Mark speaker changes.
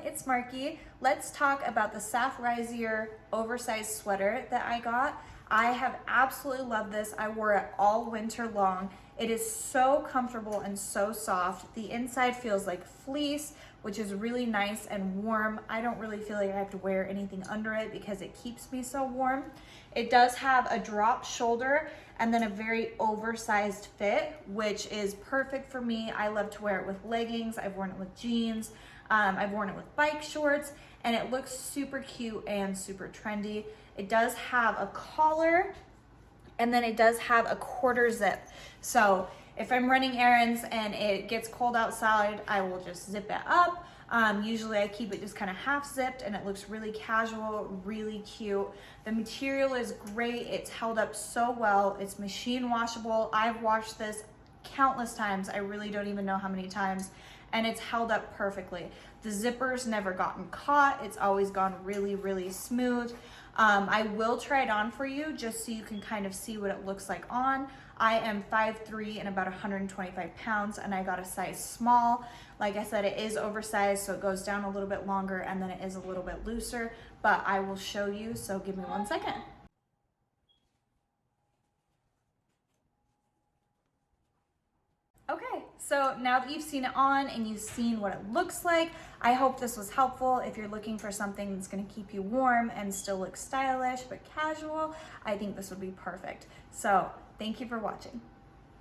Speaker 1: it's Marky. Let's talk about the SAFRISIor oversized sweater that I got. I have absolutely loved this. I wore it all winter long. It is so comfortable and so soft. The inside feels like fleece, which is really nice and warm. I don't really feel like I have to wear anything under it because it keeps me so warm. It does have a drop shoulder and then a very oversized fit, which is perfect for me. I love to wear it with leggings. I've worn it with jeans. I've worn it with bike shorts, and it looks super cute and super trendy. It does have a collar, and then it does have a quarter zip. So if I'm running errands and it gets cold outside, I will just zip it up. Usually I keep it just kind of half zipped, and it looks really casual, really cute. The material is great. It's held up so well. It's machine washable. I've washed this countless times. I really don't even know how many times, and it's held up perfectly. The zipper's never gotten caught. It's always gone really, really smooth. I will try it on for you just so you can kind of see what it looks like on. I am 5'3" and about 125 pounds, and I got a size small. Like I said, it is oversized, so it goes down a little bit longer, and then it is a little bit looser, but I will show you, so give me 1 second. Okay, so now that you've seen it on and you've seen what it looks like, I hope this was helpful. If you're looking for something that's gonna keep you warm and still look stylish but casual, I think this would be perfect. So thank you for watching.